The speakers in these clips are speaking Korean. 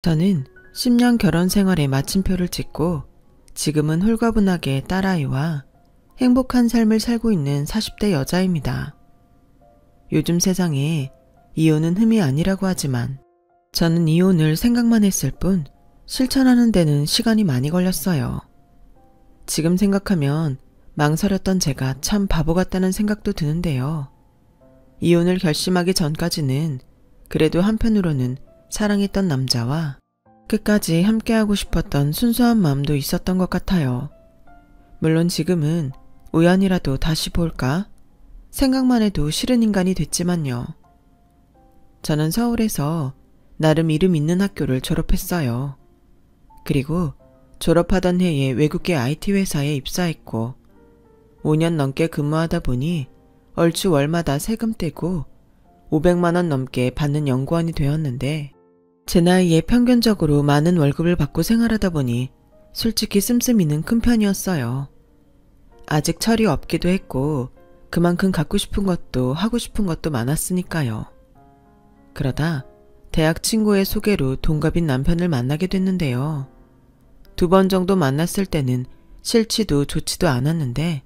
저는 10년 결혼 생활에 마침표를 찍고 지금은 홀가분하게 딸아이와 행복한 삶을 살고 있는 40대 여자입니다. 요즘 세상에 이혼은 흠이 아니라고 하지만 저는 이혼을 생각만 했을 뿐 실천하는 데는 시간이 많이 걸렸어요. 지금 생각하면 망설였던 제가 참 바보 같다는 생각도 드는데요. 이혼을 결심하기 전까지는 그래도 한편으로는 사랑했던 남자와 끝까지 함께하고 싶었던 순수한 마음도 있었던 것 같아요. 물론 지금은 우연이라도 다시 볼까? 생각만 해도 싫은 인간이 됐지만요. 저는 서울에서 나름 이름 있는 학교를 졸업했어요. 그리고 졸업하던 해에 외국계 IT 회사에 입사했고 5년 넘게 근무하다 보니 얼추 월마다 세금 떼고 500만 원 넘게 받는 연구원이 되었는데 제 나이에 평균적으로 많은 월급을 받고 생활하다 보니 솔직히 씀씀이는 큰 편이었어요. 아직 철이 없기도 했고 그만큼 갖고 싶은 것도 하고 싶은 것도 많았으니까요. 그러다 대학 친구의 소개로 동갑인 남편을 만나게 됐는데요. 2번 정도 만났을 때는 싫지도 좋지도 않았는데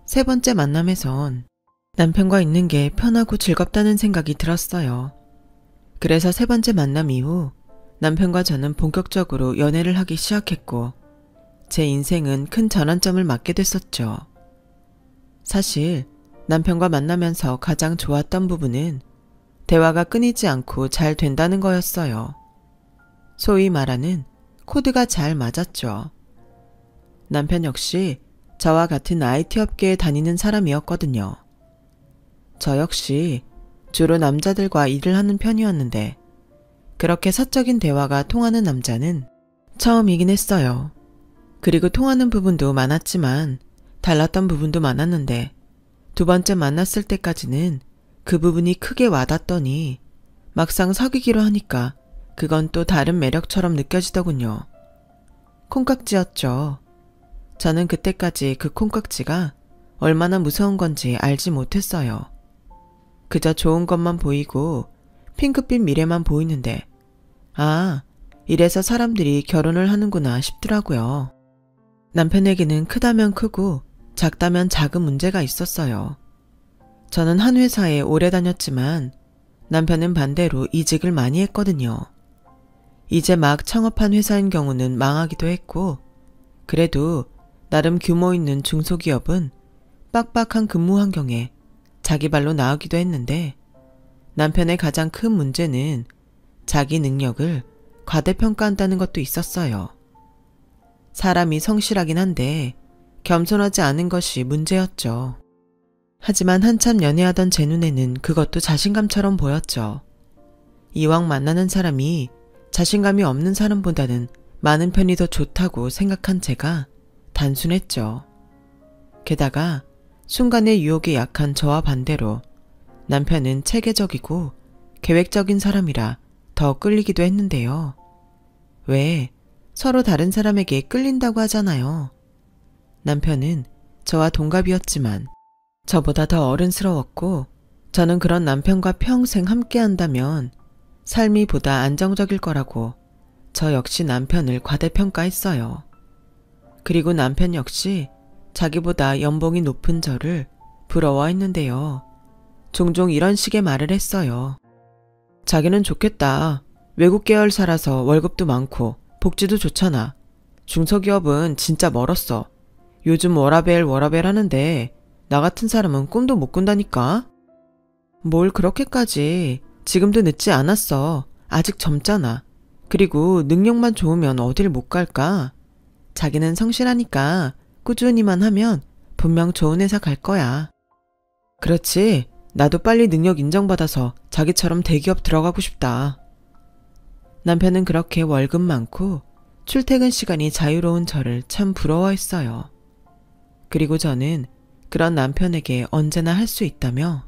3번째 만남에선 남편과 있는 게 편하고 즐겁다는 생각이 들었어요. 그래서 3번째 만남 이후 남편과 저는 본격적으로 연애를 하기 시작했고 제 인생은 큰 전환점을 맞게 됐었죠. 사실 남편과 만나면서 가장 좋았던 부분은 대화가 끊이지 않고 잘 된다는 거였어요. 소위 말하는 코드가 잘 맞았죠. 남편 역시 저와 같은 IT 업계에 다니는 사람이었거든요. 저 역시 주로 남자들과 일을 하는 편이었는데 그렇게 사적인 대화가 통하는 남자는 처음이긴 했어요. 그리고 통하는 부분도 많았지만 달랐던 부분도 많았는데 2번째 만났을 때까지는 그 부분이 크게 와닿더니 막상 사귀기로 하니까 그건 또 다른 매력처럼 느껴지더군요. 콩깍지였죠. 저는 그때까지 그 콩깍지가 얼마나 무서운 건지 알지 못했어요. 그저 좋은 것만 보이고 핑크빛 미래만 보이는데 아, 이래서 사람들이 결혼을 하는구나 싶더라고요. 남편에게는 크다면 크고 작다면 작은 문제가 있었어요. 저는 한 회사에 오래 다녔지만 남편은 반대로 이직을 많이 했거든요. 이제 막 창업한 회사인 경우는 망하기도 했고 그래도 나름 규모 있는 중소기업은 빡빡한 근무 환경에 자기 발로 나오기도 했는데 남편의 가장 큰 문제는 자기 능력을 과대평가한다는 것도 있었어요. 사람이 성실하긴 한데 겸손하지 않은 것이 문제였죠. 하지만 한참 연애하던 제 눈에는 그것도 자신감처럼 보였죠. 이왕 만나는 사람이 자신감이 없는 사람보다는 많은 편이 더 좋다고 생각한 제가 단순했죠. 게다가 순간의 유혹에 약한 저와 반대로 남편은 체계적이고 계획적인 사람이라 더 끌리기도 했는데요. 왜 서로 다른 사람에게 끌린다고 하잖아요. 남편은 저와 동갑이었지만 저보다 더 어른스러웠고 저는 그런 남편과 평생 함께 한다면 삶이 보다 안정적일 거라고 저 역시 남편을 과대평가했어요. 그리고 남편 역시 자기보다 연봉이 높은 저를 부러워했는데요. 종종 이런 식의 말을 했어요. 자기는 좋겠다. 외국 계열사라서 월급도 많고 복지도 좋잖아. 중소기업은 진짜 멀었어. 요즘 워라밸 하는데 나 같은 사람은 꿈도 못 꾼다니까. 뭘 그렇게까지. 지금도 늦지 않았어. 아직 젊잖아. 그리고 능력만 좋으면 어딜 못 갈까? 자기는 성실하니까 꾸준히만 하면 분명 좋은 회사 갈 거야. 그렇지. 나도 빨리 능력 인정받아서 자기처럼 대기업 들어가고 싶다. 남편은 그렇게 월급 많고 출퇴근 시간이 자유로운 저를 참 부러워했어요. 그리고 저는 그런 남편에게 언제나 할 수 있다며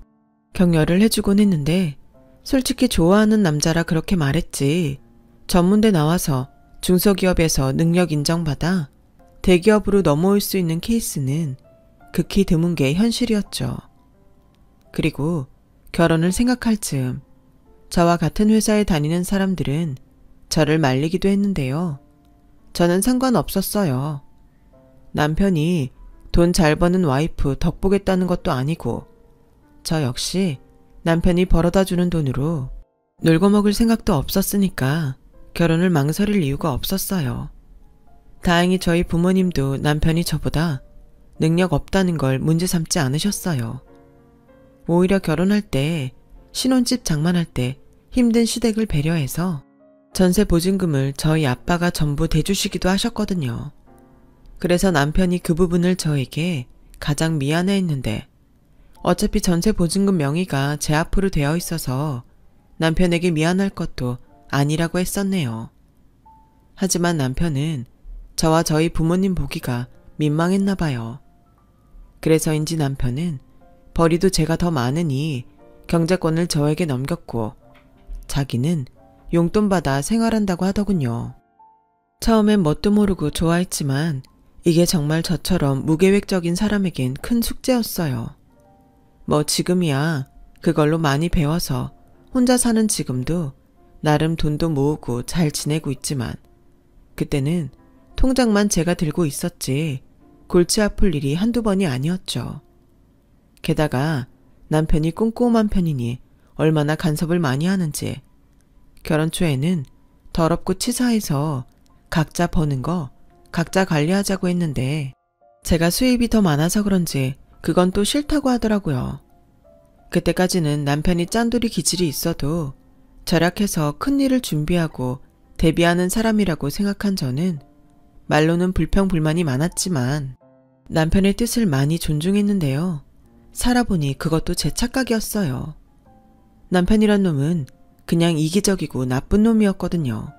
격려를 해주곤 했는데 솔직히 좋아하는 남자라 그렇게 말했지. 전문대 나와서 중소기업에서 능력 인정받아 대기업으로 넘어올 수 있는 케이스는 극히 드문 게 현실이었죠. 그리고 결혼을 생각할 즈음 저와 같은 회사에 다니는 사람들은 저를 말리기도 했는데요. 저는 상관없었어요. 남편이 돈 잘 버는 와이프 덕보겠다는 것도 아니고 저 역시 남편이 벌어다 주는 돈으로 놀고 먹을 생각도 없었으니까 결혼을 망설일 이유가 없었어요. 다행히 저희 부모님도 남편이 저보다 능력 없다는 걸 문제 삼지 않으셨어요. 오히려 결혼할 때, 신혼집 장만할 때 힘든 시댁을 배려해서 전세 보증금을 저희 아빠가 전부 대주시기도 하셨거든요. 그래서 남편이 그 부분을 저에게 가장 미안해했는데 어차피 전세 보증금 명의가 제 앞으로 되어 있어서 남편에게 미안할 것도 아니라고 했었네요. 하지만 남편은 저와 저희 부모님 보기가 민망했나 봐요. 그래서인지 남편은 벌이도 제가 더 많으니 경제권을 저에게 넘겼고 자기는 용돈 받아 생활한다고 하더군요. 처음엔 뭣도 모르고 좋아했지만 이게 정말 저처럼 무계획적인 사람에겐 큰 숙제였어요. 뭐 지금이야 그걸로 많이 배워서 혼자 사는 지금도 나름 돈도 모으고 잘 지내고 있지만 그때는 통장만 제가 들고 있었지 골치 아플 일이 한두 번이 아니었죠. 게다가 남편이 꼼꼼한 편이니 얼마나 간섭을 많이 하는지 결혼 초에는 더럽고 치사해서 각자 버는 거 각자 관리하자고 했는데 제가 수입이 더 많아서 그런지 그건 또 싫다고 하더라고요. 그때까지는 남편이 짠돌이 기질이 있어도 절약해서 큰일을 준비하고 대비하는 사람이라고 생각한 저는 말로는 불평불만이 많았지만 남편의 뜻을 많이 존중했는데요. 살아보니 그것도 제 착각이었어요. 남편이란 놈은 그냥 이기적이고 나쁜 놈이었거든요.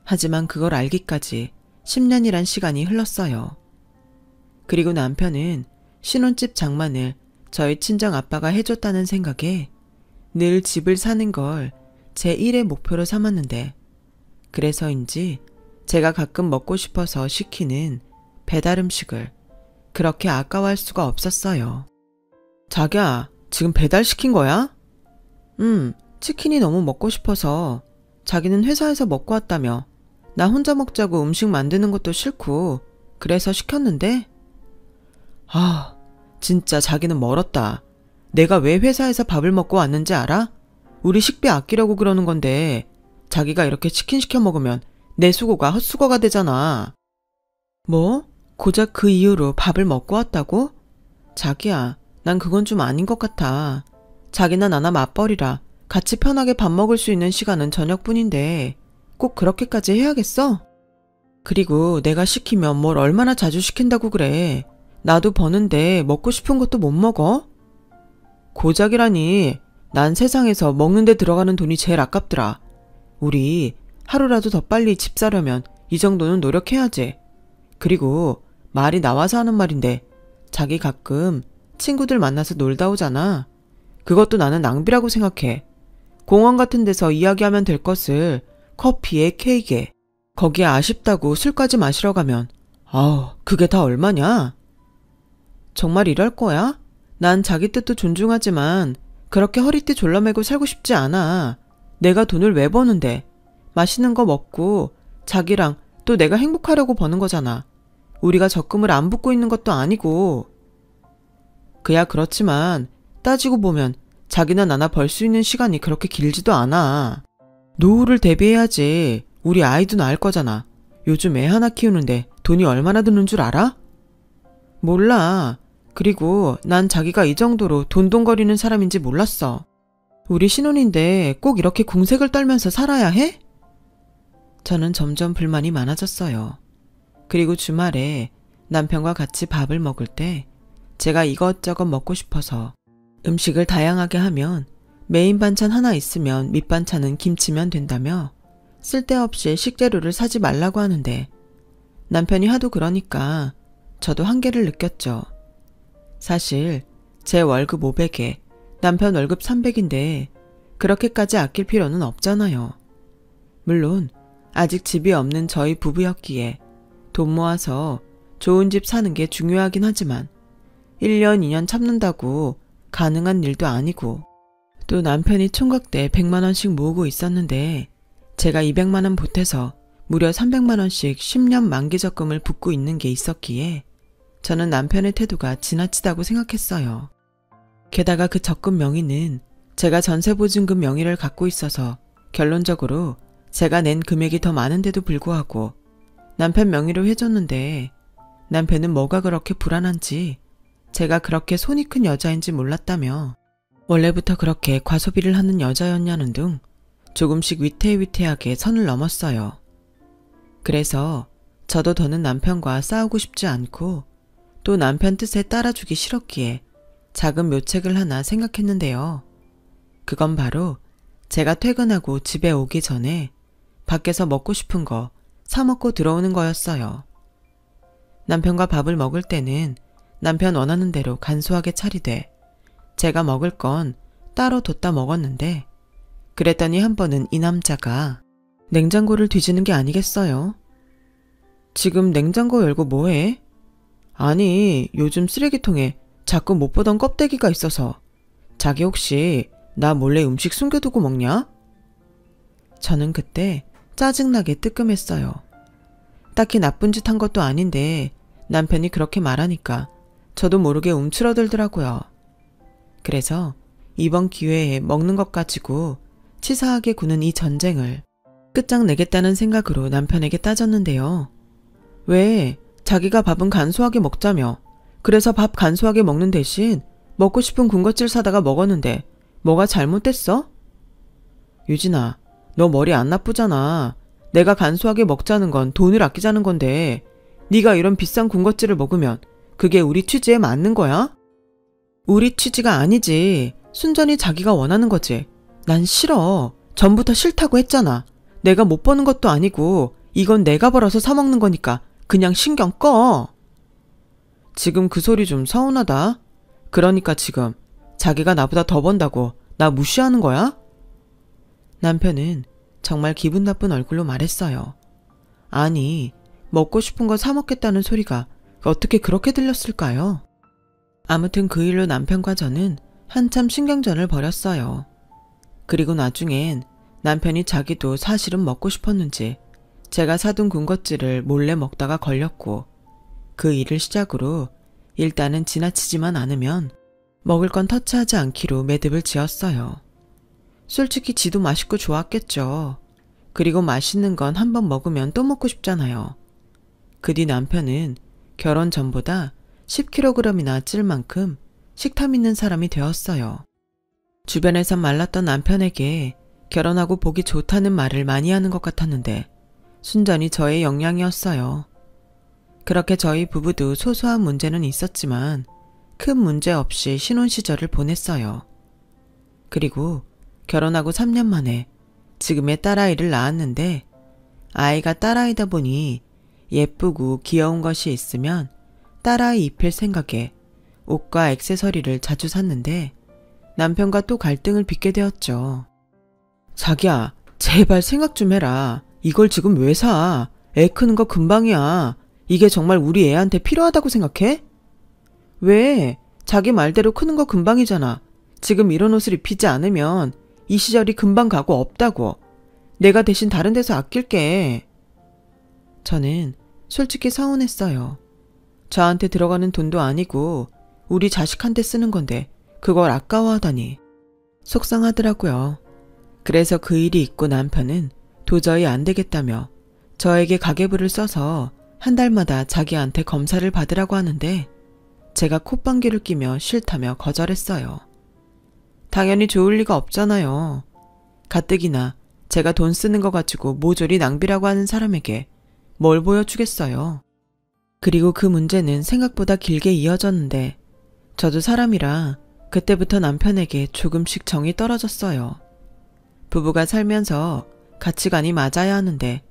하지만 그걸 알기까지 10년이란 시간이 흘렀어요. 그리고 남편은 신혼집 장만을 저희 친정 아빠가 해줬다는 생각에 늘 집을 사는 걸 제 1의 목표로 삼았는데 그래서인지 제가 가끔 먹고 싶어서 시키는 배달 음식을 그렇게 아까워할 수가 없었어요. 자기야, 지금 배달시킨 거야? 치킨이 너무 먹고 싶어서. 자기는 회사에서 먹고 왔다며. 나 혼자 먹자고 음식 만드는 것도 싫고 그래서 시켰는데? 아, 진짜 자기는 멀었다. 내가 왜 회사에서 밥을 먹고 왔는지 알아? 우리 식비 아끼려고 그러는 건데 자기가 이렇게 치킨 시켜 먹으면 내 수고가 헛수고가 되잖아. 뭐? 고작 그 이유로 밥을 먹고 왔다고? 자기야, 난 그건 좀 아닌 것 같아. 자기나 나나 맞벌이라 같이 편하게 밥 먹을 수 있는 시간은 저녁뿐인데 꼭 그렇게까지 해야겠어? 그리고 내가 시키면 뭘 얼마나 자주 시킨다고 그래. 나도 버는데 먹고 싶은 것도 못 먹어? 고작이라니. 난 세상에서 먹는 데 들어가는 돈이 제일 아깝더라. 우리 하루라도 더 빨리 집 사려면 이 정도는 노력해야지. 그리고 말이 나와서 하는 말인데 자기 가끔 친구들 만나서 놀다 오잖아. 그것도 나는 낭비라고 생각해. 공원 같은 데서 이야기하면 될 것을 커피에 케이크에 거기에 아쉽다고 술까지 마시러 가면 아우 그게 다 얼마냐? 정말 이럴 거야? 난 자기 뜻도 존중하지만 그렇게 허리띠 졸라매고 살고 싶지 않아. 내가 돈을 왜 버는데. 맛있는 거 먹고 자기랑 또 내가 행복하려고 버는 거잖아. 우리가 적금을 안 붓고 있는 것도 아니고. 그야 그렇지만 따지고 보면 자기나 나나 벌 수 있는 시간이 그렇게 길지도 않아. 노후를 대비해야지. 우리 아이도 낳을 거잖아. 요즘 애 하나 키우는데 돈이 얼마나 드는 줄 알아? 몰라. 그리고 난 자기가 이 정도로 돈돈거리는 사람인지 몰랐어. 우리 신혼인데 꼭 이렇게 궁색을 떨면서 살아야 해? 저는 점점 불만이 많아졌어요. 그리고 주말에 남편과 같이 밥을 먹을 때 제가 이것저것 먹고 싶어서 음식을 다양하게 하면 메인 반찬 하나 있으면 밑반찬은 김치면 된다며 쓸데없이 식재료를 사지 말라고 하는데 남편이 하도 그러니까 저도 한계를 느꼈죠. 사실 제 월급 500에 남편 월급 300인데 그렇게까지 아낄 필요는 없잖아요. 물론 아직 집이 없는 저희 부부였기에 돈 모아서 좋은 집 사는 게 중요하긴 하지만 1년 2년 참는다고 가능한 일도 아니고 또 남편이 총각 때 100만 원씩 모으고 있었는데 제가 200만 원 보태서 무려 300만 원씩 10년 만기 적금을 붓고 있는 게 있었기에 저는 남편의 태도가 지나치다고 생각했어요. 게다가 그 적금 명의는 제가 전세보증금 명의를 갖고 있어서 결론적으로 제가 낸 금액이 더 많은데도 불구하고 남편 명의로 해줬는데 남편은 뭐가 그렇게 불안한지 제가 그렇게 손이 큰 여자인지 몰랐다며 원래부터 그렇게 과소비를 하는 여자였냐는 등 조금씩 위태위태하게 선을 넘었어요. 그래서 저도 더는 남편과 싸우고 싶지 않고 또 남편 뜻에 따라주기 싫었기에 작은 묘책을 하나 생각했는데요. 그건 바로 제가 퇴근하고 집에 오기 전에 밖에서 먹고 싶은 거 사 먹고 들어오는 거였어요. 남편과 밥을 먹을 때는 남편 원하는 대로 간소하게 차리되 제가 먹을 건 따로 뒀다 먹었는데 그랬더니 한 번은 이 남자가 냉장고를 뒤지는 게 아니겠어요? 지금 냉장고 열고 뭐해? 아니, 요즘 쓰레기통에 자꾸 못 보던 껍데기가 있어서 자기 혹시 나 몰래 음식 숨겨두고 먹냐? 저는 그때 짜증나게 뜨끔했어요. 딱히 나쁜 짓 한 것도 아닌데 남편이 그렇게 말하니까 저도 모르게 움츠러들더라고요. 그래서 이번 기회에 먹는 것 가지고 치사하게 구는 이 전쟁을 끝장내겠다는 생각으로 남편에게 따졌는데요. 왜 자기가 밥은 간소하게 먹자며 그래서 밥 간소하게 먹는 대신 먹고 싶은 군것질 사다가 먹었는데 뭐가 잘못됐어? 유진아, 너 머리 안 나쁘잖아. 내가 간소하게 먹자는 건 돈을 아끼자는 건데 네가 이런 비싼 군것질을 먹으면 그게 우리 취지에 맞는 거야? 우리 취지가 아니지. 순전히 자기가 원하는 거지. 난 싫어. 전부터 싫다고 했잖아. 내가 못 버는 것도 아니고 이건 내가 벌어서 사 먹는 거니까 그냥 신경 꺼. 지금 그 소리 좀 서운하다. 그러니까 지금 자기가 나보다 더 번다고 나 무시하는 거야? 남편은 정말 기분 나쁜 얼굴로 말했어요. 아니, 먹고 싶은 거 사 먹겠다는 소리가 어떻게 그렇게 들렸을까요? 아무튼 그 일로 남편과 저는 한참 신경전을 벌였어요. 그리고 나중엔 남편이 자기도 사실은 먹고 싶었는지 제가 사둔 군것질을 몰래 먹다가 걸렸고 그 일을 시작으로 일단은 지나치지만 않으면 먹을 건 터치하지 않기로 매듭을 지었어요. 솔직히 지도 맛있고 좋았겠죠. 그리고 맛있는 건 한 번 먹으면 또 먹고 싶잖아요. 그 뒤 남편은 결혼 전보다 10kg이나 찔 만큼 식탐 있는 사람이 되었어요. 주변에선 말랐던 남편에게 결혼하고 보기 좋다는 말을 많이 하는 것 같았는데 순전히 저의 영향이었어요. 그렇게 저희 부부도 소소한 문제는 있었지만 큰 문제 없이 신혼 시절을 보냈어요. 그리고 결혼하고 3년 만에 지금의 딸아이를 낳았는데 아이가 딸아이다 보니 예쁘고 귀여운 것이 있으면 딸아이 입힐 생각에 옷과 액세서리를 자주 샀는데 남편과 또 갈등을 빚게 되었죠. 자기야, 제발 생각 좀 해라. 이걸 지금 왜 사? 애 크는 거 금방이야. 이게 정말 우리 애한테 필요하다고 생각해? 왜? 자기 말대로 크는 거 금방이잖아. 지금 이런 옷을 입히지 않으면 이 시절이 금방 가고 없다고. 내가 대신 다른 데서 아낄게. 저는 솔직히 서운했어요. 저한테 들어가는 돈도 아니고 우리 자식한테 쓰는 건데 그걸 아까워하다니. 속상하더라고요. 그래서 그 일이 있고 남편은 도저히 안 되겠다며 저에게 가계부를 써서 한 달마다 자기한테 검사를 받으라고 하는데 제가 콧방귀를 끼며 싫다며 거절했어요. 당연히 좋을 리가 없잖아요. 가뜩이나 제가 돈 쓰는 거 가지고 모조리 낭비라고 하는 사람에게 뭘 보여주겠어요. 그리고 그 문제는 생각보다 길게 이어졌는데 저도 사람이라 그때부터 남편에게 조금씩 정이 떨어졌어요. 부부가 살면서 가치관이 맞아야 하는데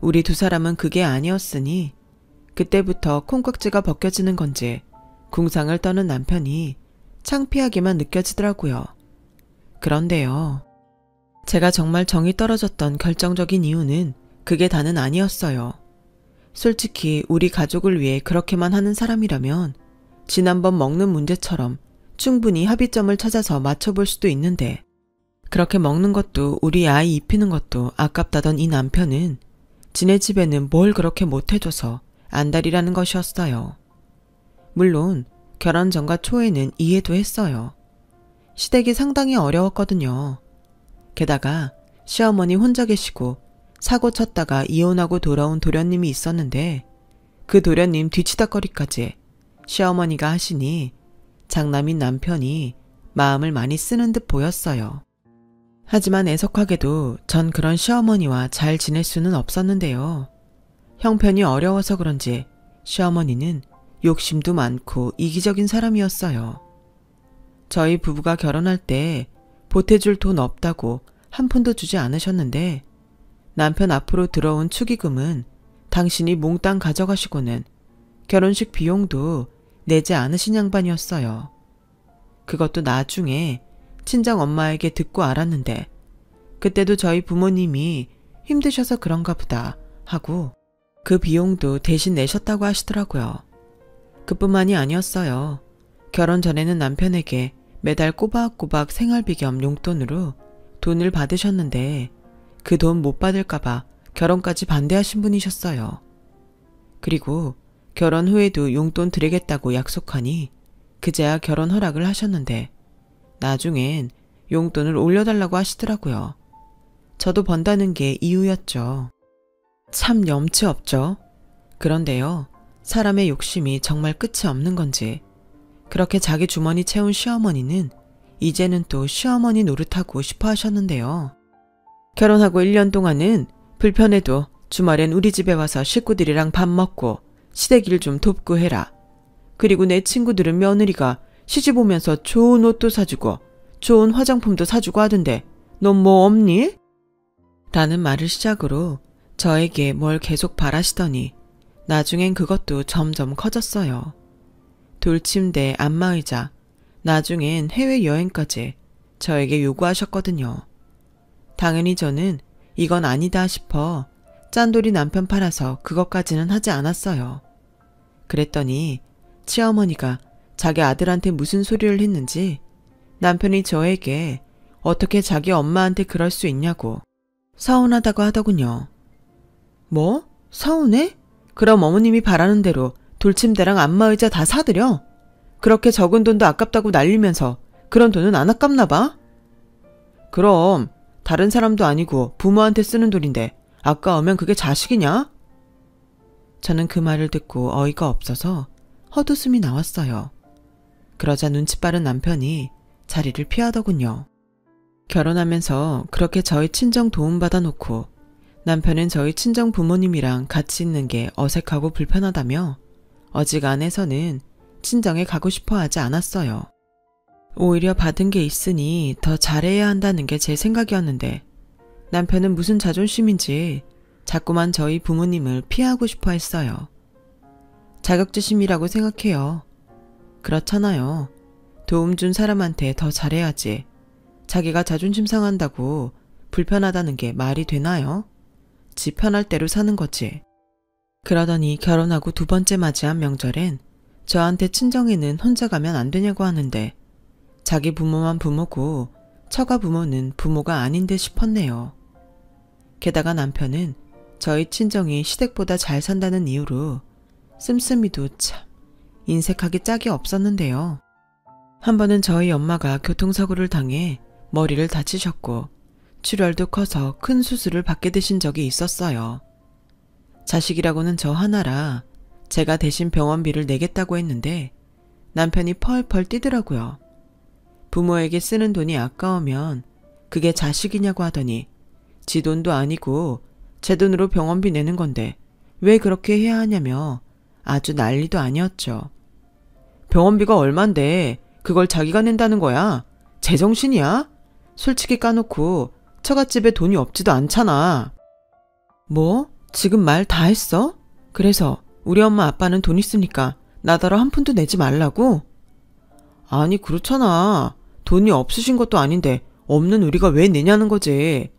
우리 두 사람은 그게 아니었으니 그때부터 콩깍지가 벗겨지는 건지 궁상을 떠는 남편이 창피하게만 느껴지더라고요. 그런데요. 제가 정말 정이 떨어졌던 결정적인 이유는 그게 다는 아니었어요. 솔직히 우리 가족을 위해 그렇게만 하는 사람이라면 지난번 먹는 문제처럼 충분히 합의점을 찾아서 맞춰볼 수도 있는데 그렇게 먹는 것도 우리 아이 입히는 것도 아깝다던 이 남편은 지네 집에는 뭘 그렇게 못해줘서 안달이라는 것이었어요. 물론 결혼 전과 초에는 이해도 했어요. 시댁이 상당히 어려웠거든요. 게다가 시어머니 혼자 계시고 사고 쳤다가 이혼하고 돌아온 도련님이 있었는데 그 도련님 뒤치다거리까지 시어머니가 하시니 장남인 남편이 마음을 많이 쓰는 듯 보였어요. 하지만 애석하게도 전 그런 시어머니와 잘 지낼 수는 없었는데요. 형편이 어려워서 그런지 시어머니는 욕심도 많고 이기적인 사람이었어요. 저희 부부가 결혼할 때 보태줄 돈 없다고 한 푼도 주지 않으셨는데 남편 앞으로 들어온 축의금은 당신이 몽땅 가져가시고는 결혼식 비용도 내지 않으신 양반이었어요. 그것도 나중에 친정 엄마에게 듣고 알았는데 그때도 저희 부모님이 힘드셔서 그런가 보다 하고 그 비용도 대신 내셨다고 하시더라고요. 그뿐만이 아니었어요. 결혼 전에는 남편에게 매달 꼬박꼬박 생활비 겸 용돈으로 돈을 받으셨는데 그 돈 못 받을까봐 결혼까지 반대하신 분이셨어요. 그리고 결혼 후에도 용돈 드리겠다고 약속하니 그제야 결혼 허락을 하셨는데 나중엔 용돈을 올려달라고 하시더라고요. 저도 번다는 게 이유였죠. 참 염치 없죠. 그런데요, 사람의 욕심이 정말 끝이 없는 건지 그렇게 자기 주머니 채운 시어머니는 이제는 또 시어머니 노릇하고 싶어 하셨는데요. 결혼하고 1년 동안은 불편해도 주말엔 우리 집에 와서 식구들이랑 밥 먹고 시댁 일 좀 돕고 해라. 그리고 내 친구들은 며느리가 시집 오면서 좋은 옷도 사주고 좋은 화장품도 사주고 하던데 넌 뭐 없니? 라는 말을 시작으로 저에게 뭘 계속 바라시더니 나중엔 그것도 점점 커졌어요. 돌침대, 안마의자, 나중엔 해외여행까지 저에게 요구하셨거든요. 당연히 저는 이건 아니다 싶어 짠돌이 남편 팔아서 그것까지는 하지 않았어요. 그랬더니 시어머니가 자기 아들한테 무슨 소리를 했는지 남편이 저에게 어떻게 자기 엄마한테 그럴 수 있냐고 서운하다고 하더군요. 뭐? 서운해? 그럼 어머님이 바라는 대로 돌침대랑 안마의자 다 사드려? 그렇게 적은 돈도 아깝다고 날리면서 그런 돈은 안 아깝나 봐? 그럼 다른 사람도 아니고 부모한테 쓰는 돈인데 아까우면 그게 자식이냐? 저는 그 말을 듣고 어이가 없어서 헛웃음이 나왔어요. 그러자 눈치 빠른 남편이 자리를 피하더군요. 결혼하면서 그렇게 저희 친정 도움받아 놓고 남편은 저희 친정 부모님이랑 같이 있는 게 어색하고 불편하다며 어지간해서는 친정에 가고 싶어 하지 않았어요. 오히려 받은 게 있으니 더 잘해야 한다는 게 제 생각이었는데 남편은 무슨 자존심인지 자꾸만 저희 부모님을 피하고 싶어 했어요. 자격지심이라고 생각해요. 그렇잖아요. 도움 준 사람한테 더 잘해야지. 자기가 자존심 상한다고 불편하다는 게 말이 되나요? 지 편할 대로 사는 거지. 그러더니 결혼하고 2번째 맞이한 명절엔 저한테 친정에는 혼자 가면 안 되냐고 하는데 자기 부모만 부모고 처가 부모는 부모가 아닌 듯 싶었네요. 게다가 남편은 저희 친정이 시댁보다 잘 산다는 이유로 씀씀이도 참 인색하게 짝이 없었는데요. 한 번은 저희 엄마가 교통사고를 당해 머리를 다치셨고 출혈도 커서 큰 수술을 받게 되신 적이 있었어요. 자식이라고는 저 하나라 제가 대신 병원비를 내겠다고 했는데 남편이 펄펄 뛰더라고요. 부모에게 쓰는 돈이 아까우면 그게 자식이냐고 하더니 지 돈도 아니고 제 돈으로 병원비 내는 건데 왜 그렇게 해야 하냐며 아주 난리도 아니었죠. 병원비가 얼만데 그걸 자기가 낸다는 거야? 제정신이야? 솔직히 까놓고 처갓집에 돈이 없지도 않잖아. 뭐? 지금 말 다 했어? 그래서 우리 엄마 아빠는 돈 있으니까 나더러 한 푼도 내지 말라고? 아니 그렇잖아. 돈이 없으신 것도 아닌데 없는 우리가 왜 내냐는 거지.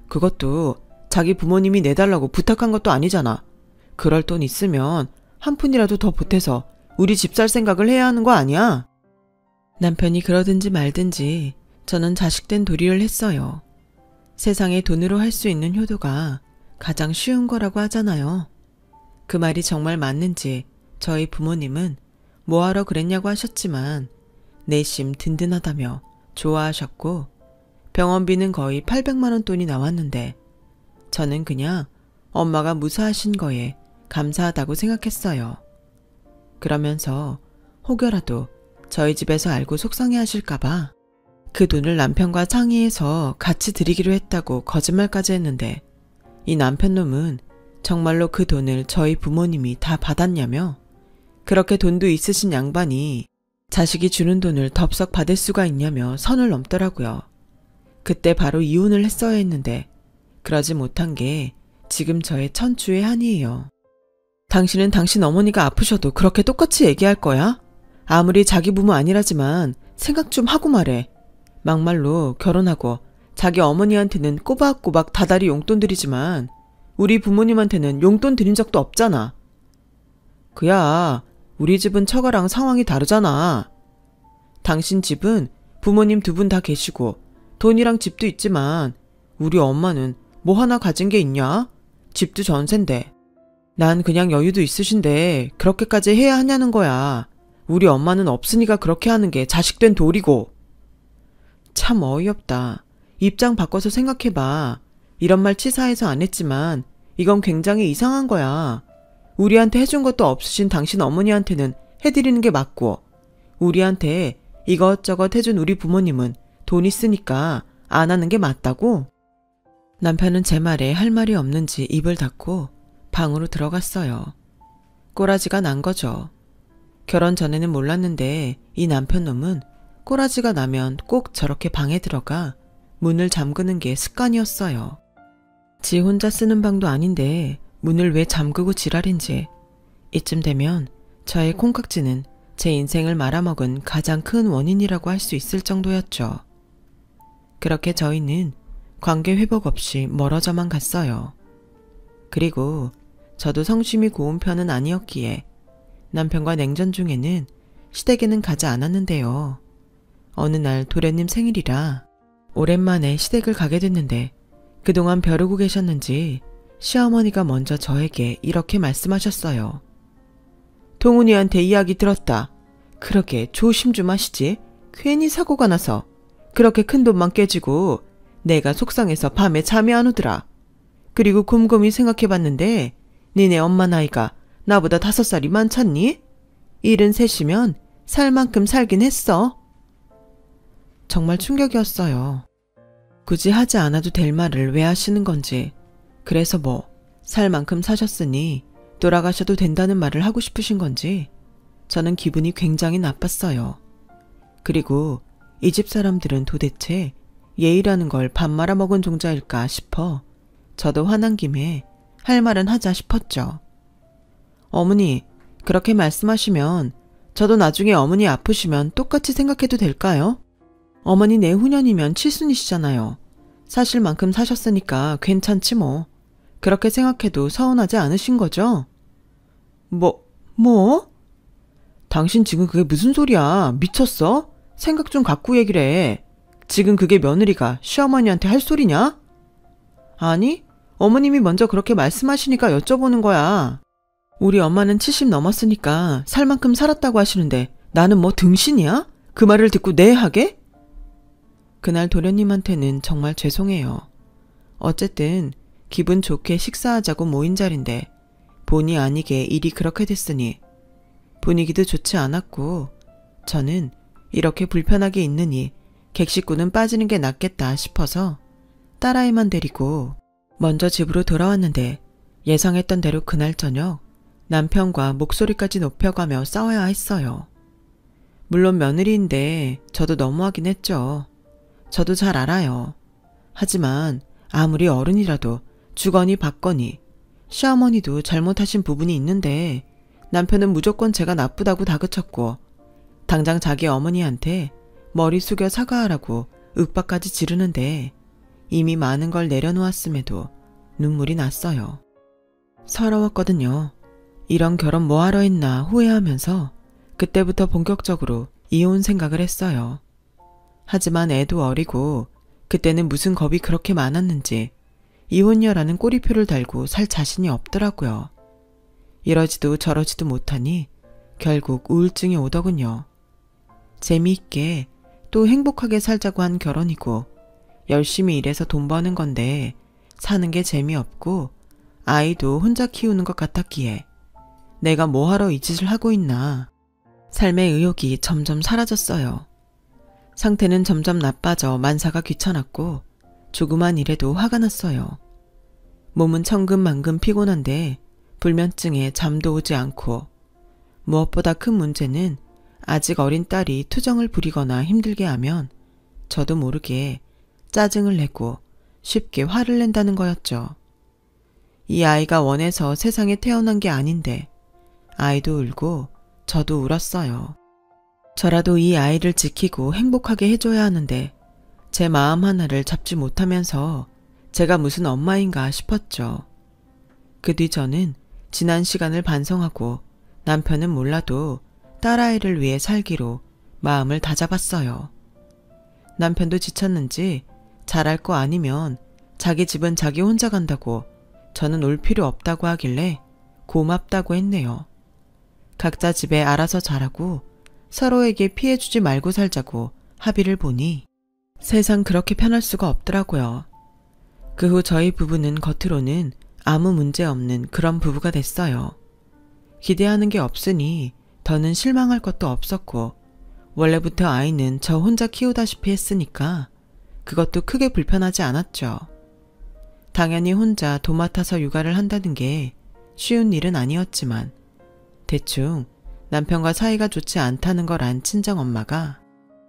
그것도 자기 부모님이 내달라고 부탁한 것도 아니잖아. 그럴 돈 있으면 한 푼이라도 더 보태서 우리 집 살 생각을 해야 하는 거 아니야? 남편이 그러든지 말든지 저는 자식된 도리를 했어요. 세상에 돈으로 할 수 있는 효도가 가장 쉬운 거라고 하잖아요. 그 말이 정말 맞는지 저희 부모님은 뭐하러 그랬냐고 하셨지만 내심 든든하다며 좋아하셨고 병원비는 거의 800만 원 돈이 나왔는데 저는 그냥 엄마가 무사하신 거에 감사하다고 생각했어요. 그러면서 혹여라도 저희 집에서 알고 속상해 하실까봐 그 돈을 남편과 상의해서 같이 드리기로 했다고 거짓말까지 했는데 이 남편놈은 정말로 그 돈을 저희 부모님이 다 받았냐며 그렇게 돈도 있으신 양반이 자식이 주는 돈을 덥석 받을 수가 있냐며 선을 넘더라고요. 그때 바로 이혼을 했어야 했는데 그러지 못한 게 지금 저의 천추의 한이에요. 당신은 당신 어머니가 아프셔도 그렇게 똑같이 얘기할 거야? 아무리 자기 부모 아니라지만 생각 좀 하고 말해. 막말로 결혼하고 자기 어머니한테는 꼬박꼬박 다달이 용돈 드리지만 우리 부모님한테는 용돈 드린 적도 없잖아. 그야 우리 집은 처가랑 상황이 다르잖아. 당신 집은 부모님 두 분 다 계시고 돈이랑 집도 있지만 우리 엄마는 뭐 하나 가진 게 있냐? 집도 전세인데. 난 그냥 여유도 있으신데 그렇게까지 해야 하냐는 거야. 우리 엄마는 없으니까 그렇게 하는 게 자식된 도리고. 참 어이없다. 입장 바꿔서 생각해봐. 이런 말 치사해서 안 했지만 이건 굉장히 이상한 거야. 우리한테 해준 것도 없으신 당신 어머니한테는 해드리는 게 맞고 우리한테 이것저것 해준 우리 부모님은 돈 있으니까 안 하는 게 맞다고? 남편은 제 말에 할 말이 없는지 입을 닫고 방으로 들어갔어요. 꼬라지가 난 거죠. 결혼 전에는 몰랐는데 이 남편놈은 꼬라지가 나면 꼭 저렇게 방에 들어가 문을 잠그는 게 습관이었어요. 지 혼자 쓰는 방도 아닌데 문을 왜 잠그고 지랄인지. 이쯤 되면 저의 콩깍지는 제 인생을 말아먹은 가장 큰 원인이라고 할 수 있을 정도였죠. 그렇게 저희는 관계 회복 없이 멀어져만 갔어요. 그리고 저도 성심이 고운 편은 아니었기에 남편과 냉전 중에는 시댁에는 가지 않았는데요. 어느 날 도련님 생일이라 오랜만에 시댁을 가게 됐는데 그동안 벼르고 계셨는지 시어머니가 먼저 저에게 이렇게 말씀하셨어요. 동훈이한테 이야기 들었다. 그러게 조심 좀 하시지. 괜히 사고가 나서 그렇게 큰 돈만 깨지고 내가 속상해서 밤에 잠이 안 오더라. 그리고 곰곰이 생각해봤는데 니네 엄마 나이가 나보다 5살이 많잖니? 73이면 살 만큼 살긴 했어. 정말 충격이었어요. 굳이 하지 않아도 될 말을 왜 하시는 건지. 그래서 뭐 살 만큼 사셨으니 돌아가셔도 된다는 말을 하고 싶으신 건지 저는 기분이 굉장히 나빴어요. 그리고 이 집 사람들은 도대체 예의라는 걸 밥 말아먹은 종자일까 싶어 저도 화난 김에 할 말은 하자 싶었죠. 어머니, 그렇게 말씀하시면 저도 나중에 어머니 아프시면 똑같이 생각해도 될까요? 어머니 내후년이면 칠순이시잖아요. 사실 만큼 사셨으니까 괜찮지 뭐. 그렇게 생각해도 서운하지 않으신 거죠? 뭐? 당신 지금 그게 무슨 소리야? 미쳤어? 생각 좀 갖고 얘기를 해. 지금 그게 며느리가 시어머니한테 할 소리냐? 아니, 어머님이 먼저 그렇게 말씀하시니까 여쭤보는 거야. 우리 엄마는 70 넘었으니까 살 만큼 살았다고 하시는데 나는 뭐 등신이야? 그 말을 듣고 네 하게? 그날 도련님한테는 정말 죄송해요. 어쨌든 기분 좋게 식사하자고 모인 자리인데 본의 아니게 일이 그렇게 됐으니 분위기도 좋지 않았고 저는 이렇게 불편하게 있느니 객식구는 빠지는 게 낫겠다 싶어서 딸아이만 데리고 먼저 집으로 돌아왔는데 예상했던 대로 그날 저녁 남편과 목소리까지 높여가며 싸워야 했어요. 물론 며느리인데 저도 너무하긴 했죠. 저도 잘 알아요. 하지만 아무리 어른이라도 주거니 받거니 시어머니도 잘못하신 부분이 있는데 남편은 무조건 제가 나쁘다고 다그쳤고 당장 자기 어머니한테 머리 숙여 사과하라고 윽박까지 지르는데 이미 많은 걸 내려놓았음에도 눈물이 났어요. 서러웠거든요. 이런 결혼 뭐하러 했나 후회하면서 그때부터 본격적으로 이혼 생각을 했어요. 하지만 애도 어리고 그때는 무슨 겁이 그렇게 많았는지 이혼녀라는 꼬리표를 달고 살 자신이 없더라고요. 이러지도 저러지도 못하니 결국 우울증이 오더군요. 재미있게 또 행복하게 살자고 한 결혼이고 열심히 일해서 돈 버는 건데 사는 게 재미없고 아이도 혼자 키우는 것 같았기에 내가 뭐하러 이 짓을 하고 있나. 삶의 의욕이 점점 사라졌어요. 상태는 점점 나빠져 만사가 귀찮았고 조그만 일에도 화가 났어요. 몸은 천근만근 피곤한데 불면증에 잠도 오지 않고 무엇보다 큰 문제는 아직 어린 딸이 투정을 부리거나 힘들게 하면 저도 모르게 짜증을 내고 쉽게 화를 낸다는 거였죠. 이 아이가 원해서 세상에 태어난 게 아닌데 아이도 울고 저도 울었어요. 저라도 이 아이를 지키고 행복하게 해줘야 하는데 제 마음 하나를 잡지 못하면서 제가 무슨 엄마인가 싶었죠. 그 뒤 저는 지난 시간을 반성하고 남편은 몰라도 딸아이를 위해 살기로 마음을 다잡았어요. 남편도 지쳤는지 잘할 거 아니면 자기 집은 자기 혼자 간다고 저는 올 필요 없다고 하길래 고맙다고 했네요. 각자 집에 알아서 잘하고 서로에게 피해주지 말고 살자고 합의를 보니 세상 그렇게 편할 수가 없더라고요. 그 후 저희 부부는 겉으로는 아무 문제 없는 그런 부부가 됐어요. 기대하는 게 없으니 더는 실망할 것도 없었고 원래부터 아이는 저 혼자 키우다시피 했으니까 그것도 크게 불편하지 않았죠. 당연히 혼자 도맡아서 육아를 한다는 게 쉬운 일은 아니었지만 대충 남편과 사이가 좋지 않다는 걸 안 친정엄마가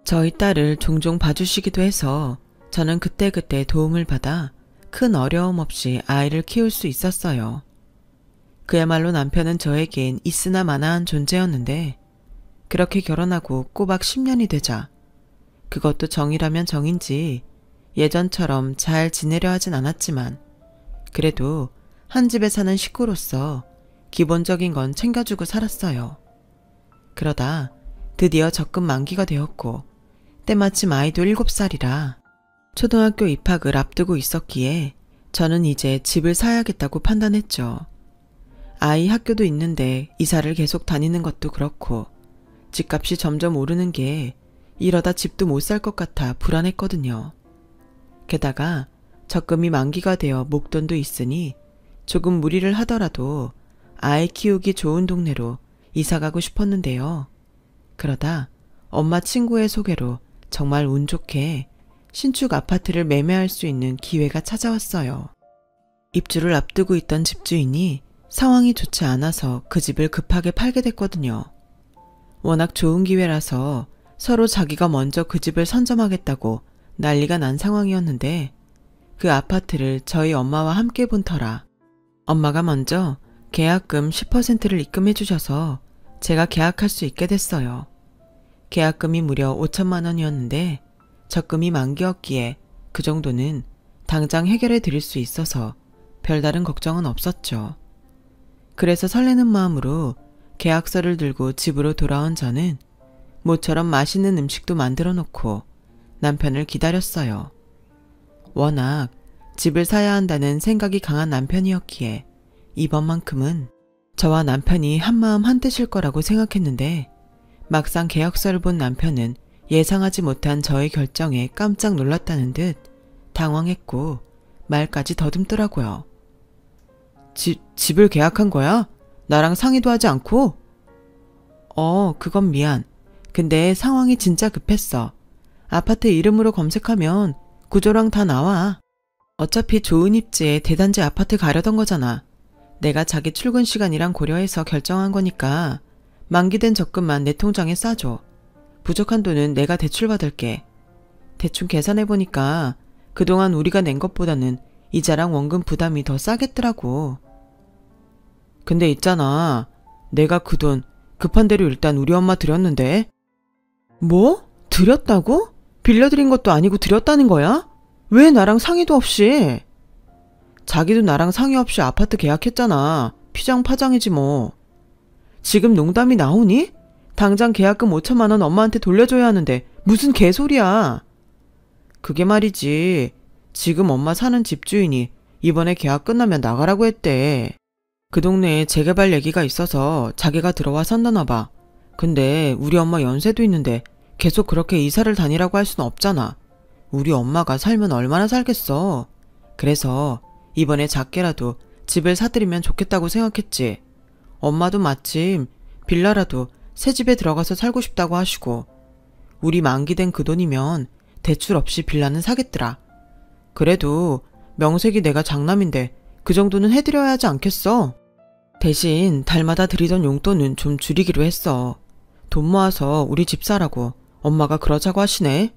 저희 딸을 종종 봐주시기도 해서 저는 그때그때 도움을 받아 큰 어려움 없이 아이를 키울 수 있었어요. 그야말로 남편은 저에겐 있으나 마나한 존재였는데 그렇게 결혼하고 꼬박 10년이 되자 그것도 정이라면 정인지 예전처럼 잘 지내려 하진 않았지만 그래도 한 집에 사는 식구로서 기본적인 건 챙겨주고 살았어요. 그러다 드디어 적금 만기가 되었고 때마침 아이도 7살이라 초등학교 입학을 앞두고 있었기에 저는 이제 집을 사야겠다고 판단했죠. 아이 학교도 있는데 이사를 계속 다니는 것도 그렇고 집값이 점점 오르는 게 이러다 집도 못 살 것 같아 불안했거든요. 게다가 적금이 만기가 되어 목돈도 있으니 조금 무리를 하더라도 아이 키우기 좋은 동네로 이사가고 싶었는데요. 그러다 엄마 친구의 소개로 정말 운 좋게 신축 아파트를 매매할 수 있는 기회가 찾아왔어요. 입주를 앞두고 있던 집주인이 상황이 좋지 않아서 그 집을 급하게 팔게 됐거든요. 워낙 좋은 기회라서 서로 자기가 먼저 그 집을 선점하겠다고 난리가 난 상황이었는데 그 아파트를 저희 엄마와 함께 본 터라 엄마가 먼저 계약금 10%를 입금해 주셔서 제가 계약할 수 있게 됐어요. 계약금이 무려 5천만 원이었는데 적금이 만기였기에 그 정도는 당장 해결해 드릴 수 있어서 별다른 걱정은 없었죠. 그래서 설레는 마음으로 계약서를 들고 집으로 돌아온 저는 모처럼 맛있는 음식도 만들어 놓고 남편을 기다렸어요. 워낙 집을 사야 한다는 생각이 강한 남편이었기에 이번만큼은 저와 남편이 한마음 한뜻일 거라고 생각했는데 막상 계약서를 본 남편은 예상하지 못한 저의 결정에 깜짝 놀랐다는 듯 당황했고 말까지 더듬더라고요. 집을 계약한 거야? 나랑 상의도 하지 않고? 그건 미안. 근데 상황이 진짜 급했어. 아파트 이름으로 검색하면 구조랑 다 나와. 어차피 좋은 입지에 대단지 아파트 가려던 거잖아. 내가 자기 출근 시간이랑 고려해서 결정한 거니까 만기된 적금만 내 통장에 싸줘. 부족한 돈은 내가 대출받을게. 대충 계산해보니까 그동안 우리가 낸 것보다는 이자랑 원금 부담이 더 싸겠더라고. 근데 있잖아. 내가 그 돈 급한 대로 일단 우리 엄마 드렸는데. 뭐? 드렸다고? 빌려드린 것도 아니고 드렸다는 거야? 왜 나랑 상의도 없이? 자기도 나랑 상의 없이 아파트 계약했잖아. 피장파장이지 뭐. 지금 농담이 나오니? 당장 계약금 5천만 원 엄마한테 돌려줘야 하는데 무슨 개소리야. 그게 말이지. 지금 엄마 사는 집주인이 이번에 계약 끝나면 나가라고 했대. 그 동네에 재개발 얘기가 있어서 자기가 들어와 산다나 봐. 근데 우리 엄마 연세도 있는데 계속 그렇게 이사를 다니라고 할 수는 없잖아. 우리 엄마가 살면 얼마나 살겠어. 그래서 이번에 작게라도 집을 사드리면 좋겠다고 생각했지. 엄마도 마침 빌라라도 새 집에 들어가서 살고 싶다고 하시고 우리 만기된 그 돈이면 대출 없이 빌라는 사겠더라. 그래도 명색이 내가 장남인데 그 정도는 해드려야 하지 않겠어? 대신 달마다 드리던 용돈은 좀 줄이기로 했어. 돈 모아서 우리 집 사라고 엄마가 그러자고 하시네.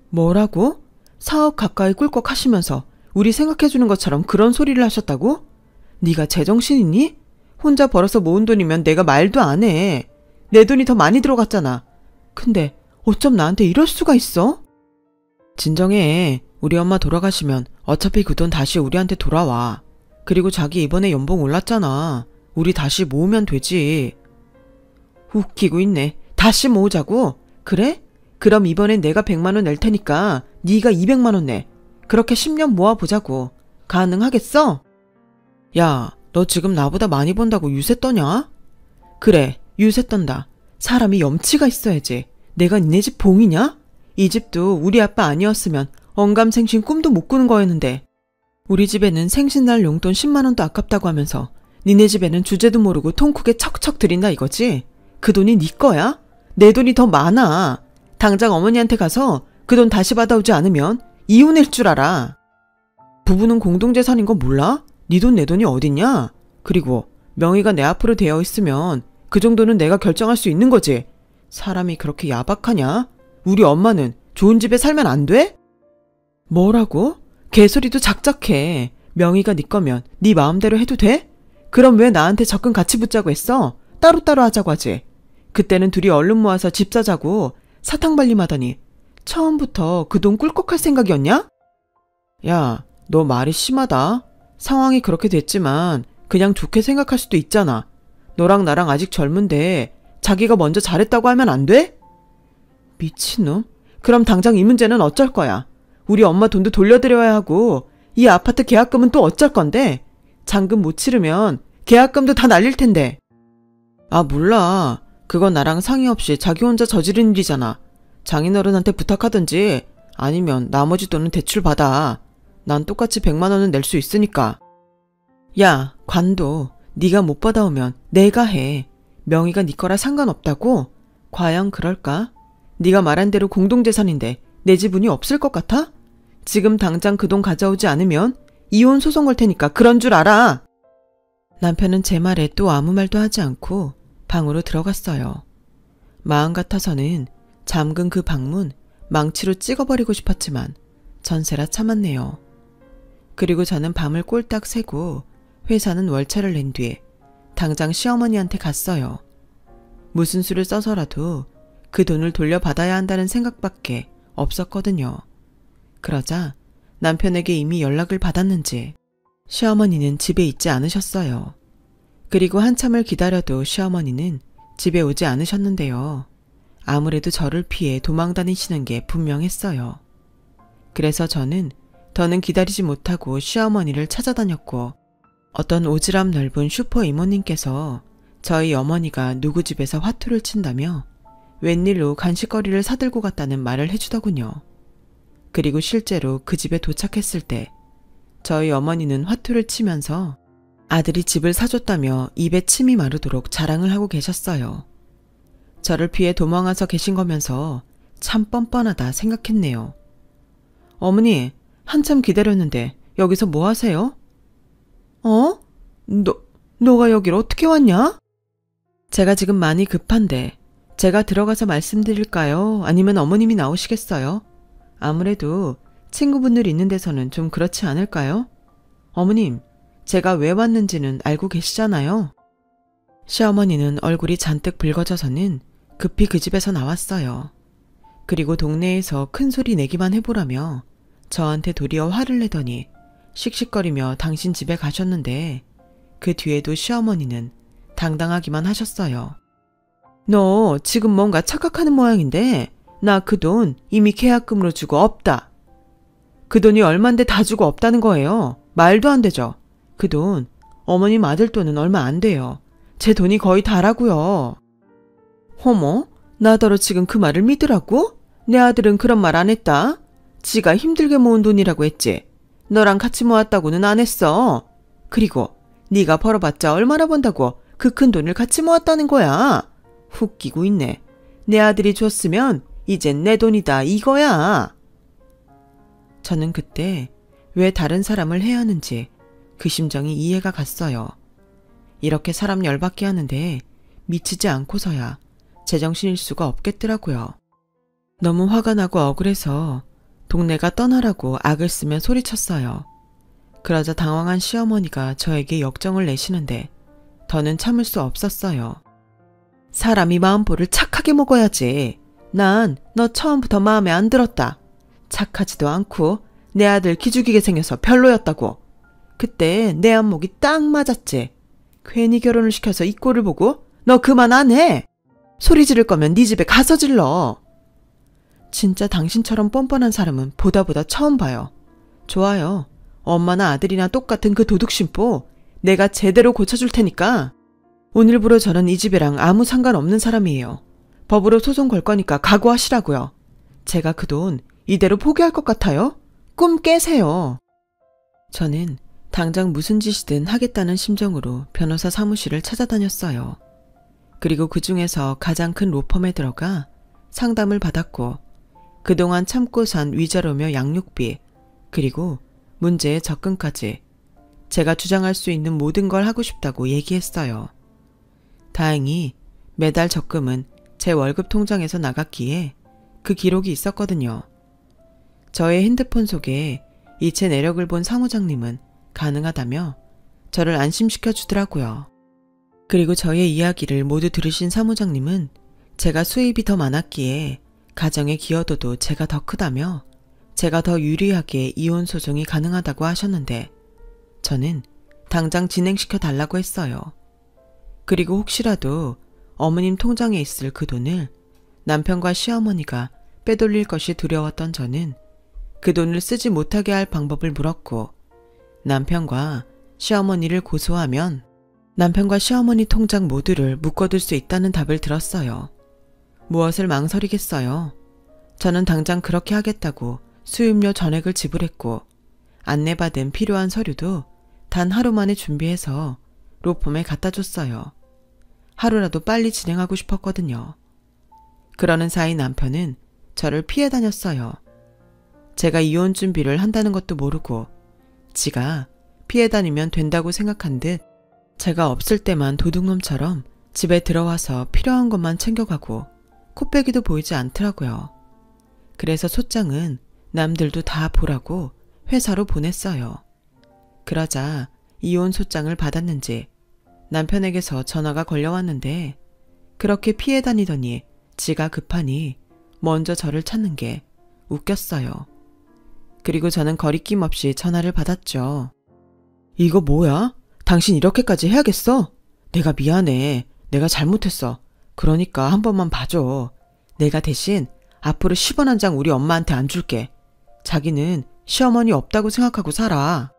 뭐라고? 4억 가까이 꿀꺽 하시면서 우리 생각해주는 것처럼 그런 소리를 하셨다고? 네가 제정신이니? 혼자 벌어서 모은 돈이면 내가 말도 안 해. 내 돈이 더 많이 들어갔잖아. 근데 어쩜 나한테 이럴 수가 있어? 진정해. 우리 엄마 돌아가시면 어차피 그 돈 다시 우리한테 돌아와. 그리고 자기 이번에 연봉 올랐잖아. 우리 다시 모으면 되지. 웃기고 있네. 다시 모으자고? 그래? 그럼 이번엔 내가 100만 원 낼 테니까 네가 200만 원 내. 그렇게 10년 모아보자고. 가능하겠어? 야, 너 지금 나보다 많이 번다고 유세 떠냐? 그래, 유세 떤다. 사람이 염치가 있어야지. 내가 니네 집 봉이냐? 이 집도 우리 아빠 아니었으면 언감생신 꿈도 못 꾸는 거였는데 우리 집에는 생신날 용돈 10만 원도 아깝다고 하면서 니네 집에는 주제도 모르고 통 크게 척척 드린다 이거지? 그 돈이 네 거야? 내 돈이 더 많아. 당장 어머니한테 가서 그 돈 다시 받아오지 않으면 이혼할 줄 알아. 부부는 공동재산인 거 몰라? 네 돈 내 돈이 어딨냐? 그리고 명의가 내 앞으로 되어 있으면 그 정도는 내가 결정할 수 있는 거지. 사람이 그렇게 야박하냐? 우리 엄마는 좋은 집에 살면 안 돼? 뭐라고? 개소리도 작작해. 명의가 네 거면 네 마음대로 해도 돼? 그럼 왜 나한테 적금 같이 붙자고 했어? 따로따로 하자고 하지. 그때는 둘이 얼른 모아서 집 사자고 사탕발림하더니 처음부터 그 돈 꿀꺽할 생각이었냐? 야, 너 말이 심하다. 상황이 그렇게 됐지만 그냥 좋게 생각할 수도 있잖아. 너랑 나랑 아직 젊은데 자기가 먼저 잘했다고 하면 안 돼? 미친놈. 그럼 당장 이 문제는 어쩔 거야? 우리 엄마 돈도 돌려드려야 하고 이 아파트 계약금은 또 어쩔 건데? 잔금 못 치르면 계약금도 다 날릴 텐데. 아, 몰라. 그건 나랑 상의 없이 자기 혼자 저지른 일이잖아. 장인어른한테 부탁하든지 아니면 나머지 돈은 대출 받아. 난 똑같이 100만 원은 낼 수 있으니까. 야, 관도 네가 못 받아오면 내가 해. 명의가 네 거라 상관없다고? 과연 그럴까? 네가 말한 대로 공동재산인데 내 지분이 없을 것 같아? 지금 당장 그 돈 가져오지 않으면 이혼 소송 걸 테니까 그런 줄 알아. 남편은 제 말에 또 아무 말도 하지 않고 방으로 들어갔어요. 마음 같아서는 잠근 그 방문 망치로 찍어버리고 싶었지만 전세라 참았네요. 그리고 저는 밤을 꼴딱 새고 회사는 월차를 낸 뒤에 당장 시어머니한테 갔어요. 무슨 수를 써서라도 그 돈을 돌려받아야 한다는 생각밖에 없었거든요. 그러자 남편에게 이미 연락을 받았는지 시어머니는 집에 있지 않으셨어요. 그리고 한참을 기다려도 시어머니는 집에 오지 않으셨는데요. 아무래도 저를 피해 도망 다니시는 게 분명했어요. 그래서 저는 더는 기다리지 못하고 시어머니를 찾아다녔고 어떤 오지랖 넓은 슈퍼 이모님께서 저희 어머니가 누구 집에서 화투를 친다며 웬일로 간식거리를 사들고 갔다는 말을 해주더군요. 그리고 실제로 그 집에 도착했을 때 저희 어머니는 화투를 치면서 아들이 집을 사줬다며 입에 침이 마르도록 자랑을 하고 계셨어요. 저를 피해 도망와서 계신 거면서 참 뻔뻔하다 생각했네요. 어머니, 한참 기다렸는데 여기서 뭐 하세요? 어? 너가 여길 어떻게 왔냐? 제가 지금 많이 급한데 제가 들어가서 말씀드릴까요? 아니면 어머님이 나오시겠어요? 아무래도 친구분들 있는 데서는 좀 그렇지 않을까요? 어머님, 제가 왜 왔는지는 알고 계시잖아요. 시어머니는 얼굴이 잔뜩 붉어져서는 급히 그 집에서 나왔어요. 그리고 동네에서 큰 소리 내기만 해보라며 저한테 도리어 화를 내더니 씩씩거리며 당신 집에 가셨는데 그 뒤에도 시어머니는 당당하기만 하셨어요. 너 지금 뭔가 착각하는 모양인데 나 그 돈 이미 계약금으로 주고 없다. 그 돈이 얼만데 다 주고 없다는 거예요. 말도 안 되죠. 그 돈 어머님 아들 돈은 얼마 안 돼요. 제 돈이 거의 다라고요. 어머, 나더러 지금 그 말을 믿으라고? 내 아들은 그런 말 안 했다. 지가 힘들게 모은 돈이라고 했지. 너랑 같이 모았다고는 안 했어. 그리고 네가 벌어봤자 얼마나 번다고 그 큰 돈을 같이 모았다는 거야. 웃기고 있네. 내 아들이 줬으면 이젠 내 돈이다 이거야. 저는 그때 왜 다른 사람을 해야 하는지 그 심정이 이해가 갔어요. 이렇게 사람 열받게 하는데 미치지 않고서야 제정신일 수가 없겠더라고요. 너무 화가 나고 억울해서 동네가 떠나라고 악을 쓰며 소리쳤어요. 그러자 당황한 시어머니가 저에게 역정을 내시는데 더는 참을 수 없었어요. 사람이 마음보를 착하게 먹어야지. 난 너 처음부터 마음에 안 들었다. 착하지도 않고 내 아들 기죽이게 생겨서 별로였다고. 그때 내 안목이 딱 맞았지. 괜히 결혼을 시켜서 이 꼴을 보고 너 그만 안 해. 소리 지를 거면 네 집에 가서 질러. 진짜 당신처럼 뻔뻔한 사람은 보다 처음 봐요. 좋아요. 엄마나 아들이나 똑같은 그 도둑심보 내가 제대로 고쳐줄 테니까. 오늘부로 저는 이 집이랑 아무 상관없는 사람이에요. 법으로 소송 걸 거니까 각오하시라고요. 제가 그 돈 이대로 포기할 것 같아요? 꿈 깨세요. 저는 당장 무슨 짓이든 하겠다는 심정으로 변호사 사무실을 찾아다녔어요. 그리고 그 중에서 가장 큰 로펌에 들어가 상담을 받았고 그동안 참고 산 위자료며 양육비 그리고 문제의 접근까지 제가 주장할 수 있는 모든 걸 하고 싶다고 얘기했어요. 다행히 매달 적금은 제 월급 통장에서 나갔기에 그 기록이 있었거든요. 저의 핸드폰 속에 이체 내력을 본 사무장님은 가능하다며 저를 안심시켜 주더라고요. 그리고 저의 이야기를 모두 들으신 사무장님은 제가 수입이 더 많았기에 가정의 기여도도 제가 더 크다며 제가 더 유리하게 이혼 소송이 가능하다고 하셨는데 저는 당장 진행시켜 달라고 했어요. 그리고 혹시라도 어머님 통장에 있을 그 돈을 남편과 시어머니가 빼돌릴 것이 두려웠던 저는 그 돈을 쓰지 못하게 할 방법을 물었고 남편과 시어머니를 고소하면 남편과 시어머니 통장 모두를 묶어둘 수 있다는 답을 들었어요. 무엇을 망설이겠어요. 저는 당장 그렇게 하겠다고 수임료 전액을 지불했고 안내받은 필요한 서류도 단 하루 만에 준비해서 로펌에 갖다 줬어요. 하루라도 빨리 진행하고 싶었거든요. 그러는 사이 남편은 저를 피해 다녔어요. 제가 이혼 준비를 한다는 것도 모르고 지가 피해 다니면 된다고 생각한 듯 제가 없을 때만 도둑놈처럼 집에 들어와서 필요한 것만 챙겨가고 코빼기도 보이지 않더라고요. 그래서 소장은 남들도 다 보라고 회사로 보냈어요. 그러자 이혼 소장을 받았는지 남편에게서 전화가 걸려왔는데 그렇게 피해 다니더니 지가 급하니 먼저 저를 찾는 게 웃겼어요. 그리고 저는 거리낌 없이 전화를 받았죠. 이거 뭐야? 당신 이렇게까지 해야겠어? 내가 미안해. 내가 잘못했어. 그러니까 한 번만 봐줘. 내가 대신 앞으로 10원 한 장 우리 엄마한테 안 줄게. 자기는 시어머니 없다고 생각하고 살아.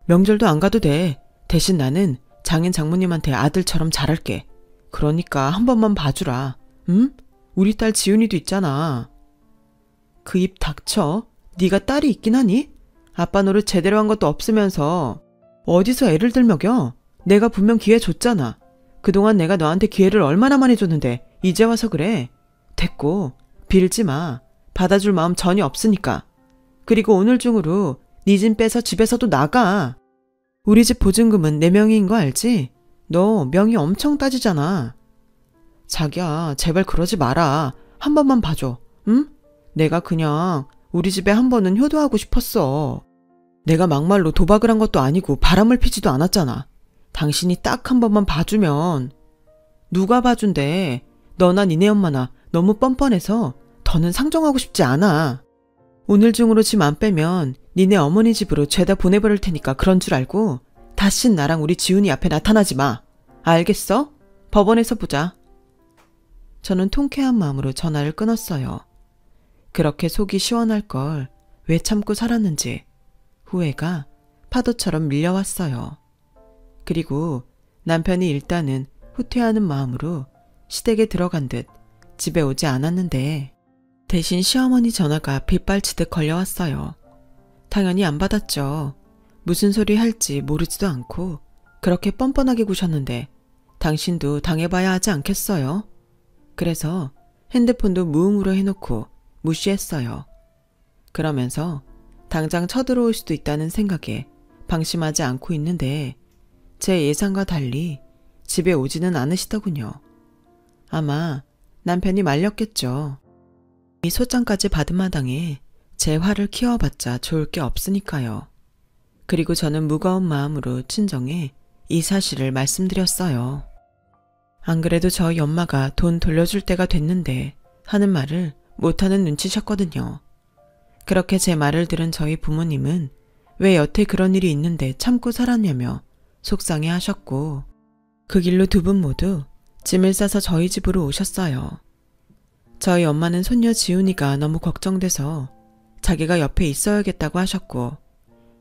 명절도 안 가도 돼. 대신 나는 장인 장모님한테 아들처럼 잘할게. 그러니까 한 번만 봐주라. 응? 우리 딸 지훈이도 있잖아. 그 입 닥쳐. 네가 딸이 있긴 하니? 아빠 노릇 제대로 한 것도 없으면서 어디서 애를 들먹여? 내가 분명 기회 줬잖아. 그동안 내가 너한테 기회를 얼마나 많이 줬는데 이제 와서 그래. 됐고 빌지 마. 받아줄 마음 전혀 없으니까. 그리고 오늘 중으로 네 짐 빼서 집에서도 나가. 우리 집 보증금은 내 명의인 거 알지? 너 명의 엄청 따지잖아. 자기야 제발 그러지 마라. 한 번만 봐줘. 응? 내가 그냥 우리 집에 한 번은 효도하고 싶었어. 내가 막말로 도박을 한 것도 아니고 바람을 피지도 않았잖아. 당신이 딱 한 번만 봐주면. 누가 봐준대. 너나 니네 엄마나 너무 뻔뻔해서 더는 상종하고 싶지 않아. 오늘 중으로 짐 안 빼면 니네 어머니 집으로 죄다 보내버릴 테니까 그런 줄 알고 다신 나랑 우리 지훈이 앞에 나타나지 마. 알겠어? 법원에서 보자. 저는 통쾌한 마음으로 전화를 끊었어요. 그렇게 속이 시원할 걸 왜 참고 살았는지 후회가 파도처럼 밀려왔어요. 그리고 남편이 일단은 후퇴하는 마음으로 시댁에 들어간 듯 집에 오지 않았는데 대신 시어머니 전화가 빗발치듯 걸려왔어요. 당연히 안 받았죠. 무슨 소리 할지 모르지도 않고 그렇게 뻔뻔하게 구셨는데 당신도 당해봐야 하지 않겠어요? 그래서 핸드폰도 무음으로 해놓고 무시했어요. 그러면서 당장 쳐들어올 수도 있다는 생각에 방심하지 않고 있는데 제 예상과 달리 집에 오지는 않으시더군요. 아마 남편이 말렸겠죠. 이 소장까지 받은 마당에 제 화를 키워봤자 좋을 게 없으니까요. 그리고 저는 무거운 마음으로 친정에 이 사실을 말씀드렸어요. 안 그래도 저희 엄마가 돈 돌려줄 때가 됐는데 하는 말을 못하는 눈치셨거든요. 그렇게 제 말을 들은 저희 부모님은 왜 여태 그런 일이 있는데 참고 살았냐며 속상해 하셨고 그 길로 두 분 모두 짐을 싸서 저희 집으로 오셨어요. 저희 엄마는 손녀 지훈이가 너무 걱정돼서 자기가 옆에 있어야겠다고 하셨고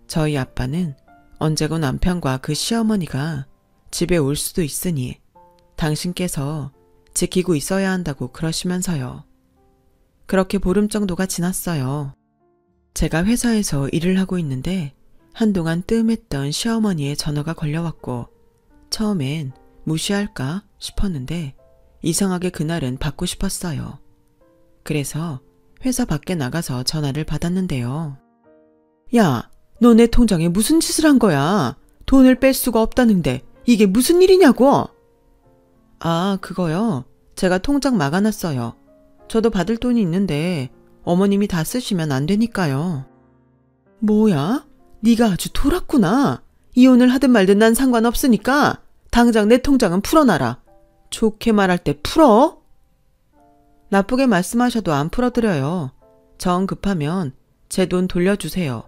저희 아빠는 언제고 남편과 그 시어머니가 집에 올 수도 있으니 당신께서 지키고 있어야 한다고 그러시면서요. 그렇게 보름 정도가 지났어요. 제가 회사에서 일을 하고 있는데 한동안 뜸했던 시어머니의 전화가 걸려왔고 처음엔 무시할까 싶었는데 이상하게 그날은 받고 싶었어요. 그래서 회사 밖에 나가서 전화를 받았는데요. 야, 너 내 통장에 무슨 짓을 한 거야? 돈을 뺄 수가 없다는데 이게 무슨 일이냐고? 아, 그거요. 제가 통장 막아놨어요. 저도 받을 돈이 있는데 어머님이 다 쓰시면 안 되니까요. 뭐야? 네가 아주 돌았구나. 이혼을 하든 말든 난 상관없으니까 당장 내 통장은 풀어놔라. 좋게 말할 때 풀어? 나쁘게 말씀하셔도 안 풀어드려요. 정 급하면 제 돈 돌려주세요.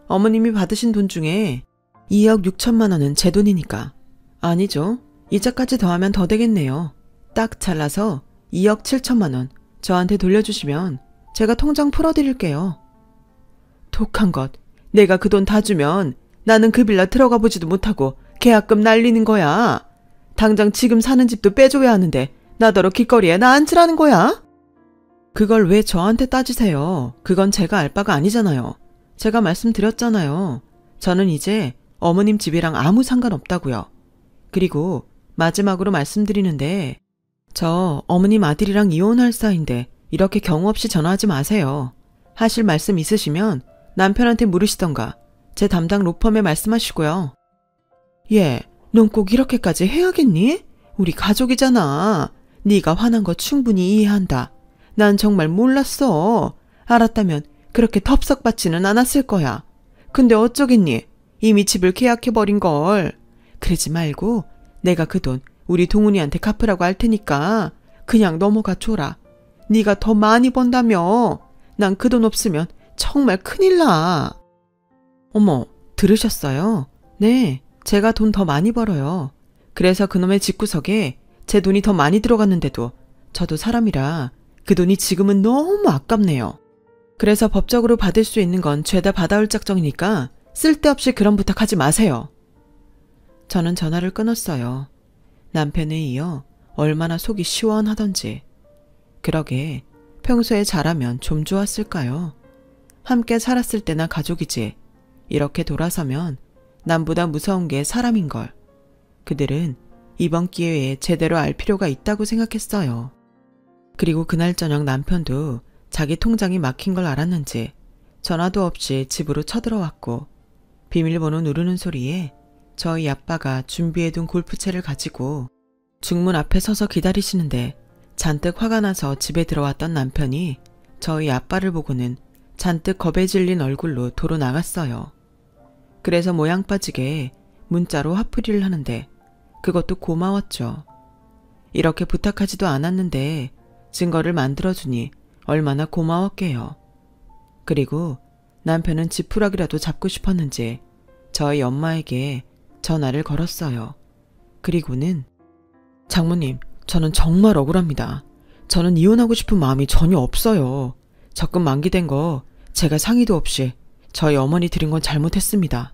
어머님이 받으신 돈 중에 2억 6천만 원은 제 돈이니까. 아니죠. 이자까지 더하면 더 되겠네요. 딱 잘라서 2억 7천만 원 저한테 돌려주시면 제가 통장 풀어드릴게요. 독한 것. 내가 그 돈 다 주면 나는 그 빌라 들어가 보지도 못하고 계약금 날리는 거야. 당장 지금 사는 집도 빼줘야 하는데 나더러 길거리에 나 앉으라는 거야? 그걸 왜 저한테 따지세요? 그건 제가 알 바가 아니잖아요. 제가 말씀드렸잖아요. 저는 이제 어머님 집이랑 아무 상관없다고요. 그리고 마지막으로 말씀드리는데 저 어머님 아들이랑 이혼할 사이인데 이렇게 경우 없이 전화하지 마세요. 하실 말씀 있으시면 남편한테 물으시던가 제 담당 로펌에 말씀하시고요. 얘, 넌 꼭 이렇게까지 해야겠니? 우리 가족이잖아. 네가 화난 거 충분히 이해한다. 난 정말 몰랐어. 알았다면 그렇게 덥석받지는 않았을 거야. 근데 어쩌겠니? 이미 집을 계약해버린걸. 그러지 말고 내가 그 돈 우리 동훈이한테 갚으라고 할 테니까 그냥 넘어가 줘라. 네가 더 많이 번다며. 난 그 돈 없으면 정말 큰일 나. 어머, 들으셨어요? 네, 제가 돈 더 많이 벌어요. 그래서 그놈의 집구석에 제 돈이 더 많이 들어갔는데도 저도 사람이라 그 돈이 지금은 너무 아깝네요. 그래서 법적으로 받을 수 있는 건 죄다 받아올 작정이니까 쓸데없이 그런 부탁하지 마세요. 저는 전화를 끊었어요. 남편에 이어 얼마나 속이 시원하던지. 그러게 평소에 잘하면 좀 좋았을까요? 함께 살았을 때나 가족이지. 이렇게 돌아서면 남보다 무서운 게 사람인걸. 그들은 이번 기회에 제대로 알 필요가 있다고 생각했어요. 그리고 그날 저녁 남편도 자기 통장이 막힌 걸 알았는지 전화도 없이 집으로 쳐들어왔고 비밀번호 누르는 소리에 저희 아빠가 준비해둔 골프채를 가지고 중문 앞에 서서 기다리시는데 잔뜩 화가 나서 집에 들어왔던 남편이 저희 아빠를 보고는 잔뜩 겁에 질린 얼굴로 도로 나갔어요. 그래서 모양 빠지게 문자로 화풀이를 하는데 그것도 고마웠죠. 이렇게 부탁하지도 않았는데 증거를 만들어주니 얼마나 고마웠게요. 그리고 남편은 지푸라기라도 잡고 싶었는지 저희 엄마에게 전화를 걸었어요. 그리고는 장모님, 저는 정말 억울합니다. 저는 이혼하고 싶은 마음이 전혀 없어요. 적금 만기된 거 제가 상의도 없이 저희 어머니 드린 건 잘못했습니다.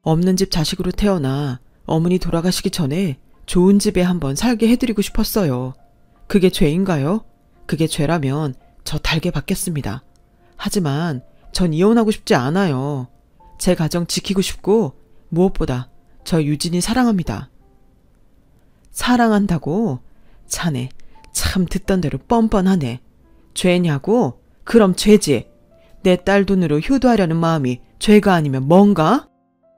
없는 집 자식으로 태어나 어머니 돌아가시기 전에 좋은 집에 한번 살게 해드리고 싶었어요. 그게 죄인가요? 그게 죄라면 저 달게 받겠습니다. 하지만 전 이혼하고 싶지 않아요. 제 가정 지키고 싶고 무엇보다 저 유진이 사랑합니다. 사랑한다고? 자네 참 듣던 대로 뻔뻔하네. 죄냐고? 그럼 죄지. 내 딸 돈으로 효도하려는 마음이 죄가 아니면 뭔가?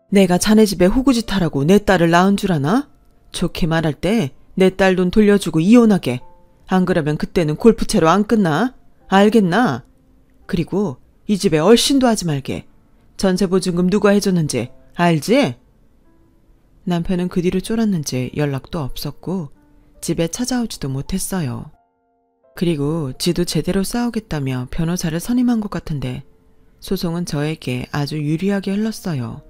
내가 자네 집에 호구짓하라고 내 딸을 낳은 줄 아나? 좋게 말할 때 내 딸 돈 돌려주고 이혼하게. 안 그러면 그때는 골프채로 안 끝나? 알겠나? 그리고 이 집에 얼씬도 하지 말게. 전세보증금 누가 해줬는지 알지? 남편은 그 뒤로 쫄았는지 연락도 없었고 집에 찾아오지도 못했어요. 그리고 지도 제대로 싸우겠다며 변호사를 선임한 것 같은데 소송은 저에게 아주 유리하게 흘렀어요.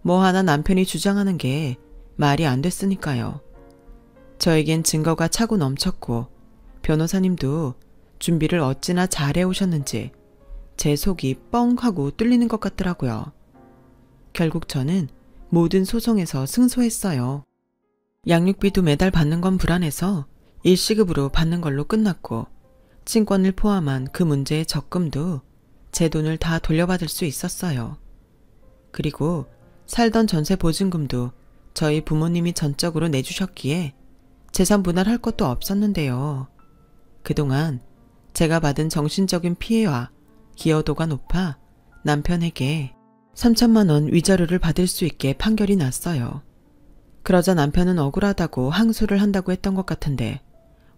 뭐 하나 남편이 주장하는 게 말이 안 됐으니까요. 저에겐 증거가 차고 넘쳤고 변호사님도 준비를 어찌나 잘해 오셨는지 제 속이 뻥 하고 뚫리는 것 같더라고요. 결국 저는 모든 소송에서 승소했어요. 양육비도 매달 받는 건 불안해서 일시급으로 받는 걸로 끝났고 친권을 포함한 그 문제의 적금도 제 돈을 다 돌려받을 수 있었어요. 그리고 살던 전세 보증금도 저희 부모님이 전적으로 내주셨기에 재산 분할할 것도 없었는데요. 그동안 제가 받은 정신적인 피해와 기여도가 높아 남편에게 3천만 원 위자료를 받을 수 있게 판결이 났어요. 그러자 남편은 억울하다고 항소를 한다고 했던 것 같은데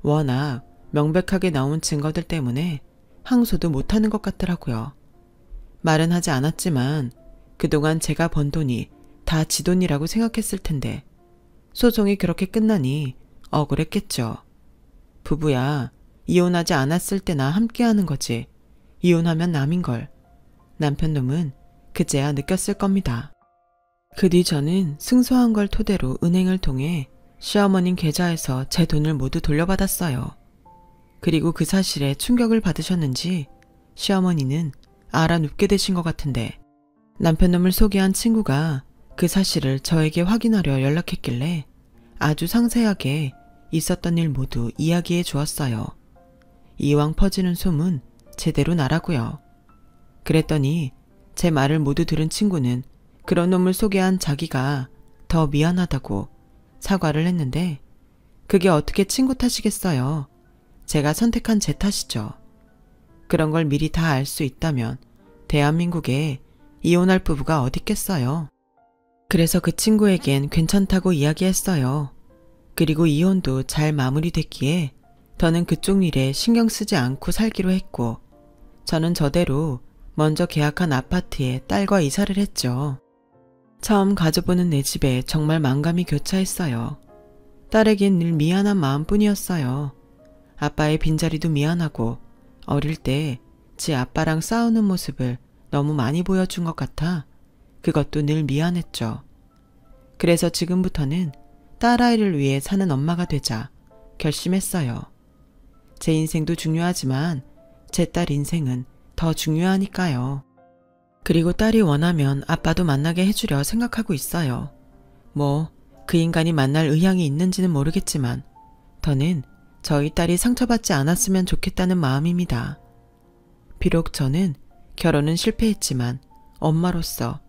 워낙 명백하게 나온 증거들 때문에 항소도 못하는 것 같더라고요. 말은 하지 않았지만 그동안 제가 번 돈이 다 지 돈이라고 생각했을 텐데 소송이 그렇게 끝나니 억울했겠죠. 부부야 이혼하지 않았을 때나 함께하는 거지 이혼하면 남인걸. 남편 놈은 그제야 느꼈을 겁니다. 그 뒤 저는 승소한 걸 토대로 은행을 통해 시어머님 계좌에서 제 돈을 모두 돌려받았어요. 그리고 그 사실에 충격을 받으셨는지 시어머니는 알아눕게 되신 것 같은데 남편놈을 소개한 친구가 그 사실을 저에게 확인하려 연락했길래 아주 상세하게 있었던 일 모두 이야기해 주었어요. 이왕 퍼지는 소문 제대로 나라고요. 그랬더니 제 말을 모두 들은 친구는 그런 놈을 소개한 자기가 더 미안하다고 사과를 했는데 그게 어떻게 친구 탓이겠어요. 제가 선택한 제 탓이죠. 그런 걸 미리 다 알 수 있다면 대한민국에 이혼할 부부가 어딨겠어요. 그래서 그 친구에겐 괜찮다고 이야기했어요. 그리고 이혼도 잘 마무리됐기에 더는 그쪽 일에 신경 쓰지 않고 살기로 했고 저는 저대로 먼저 계약한 아파트에 딸과 이사를 했죠. 처음 가져보는 내 집에 정말 만감이 교차했어요. 딸에겐 늘 미안한 마음뿐이었어요. 아빠의 빈자리도 미안하고 어릴 때 지 아빠랑 싸우는 모습을 너무 많이 보여준 것 같아 그것도 늘 미안했죠. 그래서 지금부터는 딸아이를 위해 사는 엄마가 되자 결심했어요. 제 인생도 중요하지만 제 딸 인생은 더 중요하니까요. 그리고 딸이 원하면 아빠도 만나게 해주려 생각하고 있어요. 뭐 그 인간이 만날 의향이 있는지는 모르겠지만 더는 저희 딸이 상처받지 않았으면 좋겠다는 마음입니다. 비록 저는 결혼은 실패했지만 엄마로서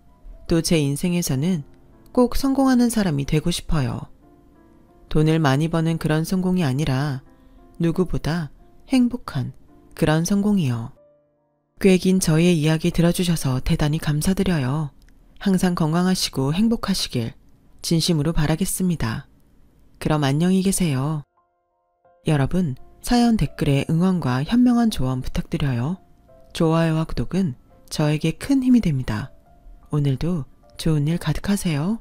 또 제 인생에서는 꼭 성공하는 사람이 되고 싶어요. 돈을 많이 버는 그런 성공이 아니라 누구보다 행복한 그런 성공이요. 꽤 긴 저의 이야기 들어주셔서 대단히 감사드려요. 항상 건강하시고 행복하시길 진심으로 바라겠습니다. 그럼 안녕히 계세요. 여러분, 사연 댓글에 응원과 현명한 조언 부탁드려요. 좋아요와 구독은 저에게 큰 힘이 됩니다. 오늘도 좋은 일 가득하세요.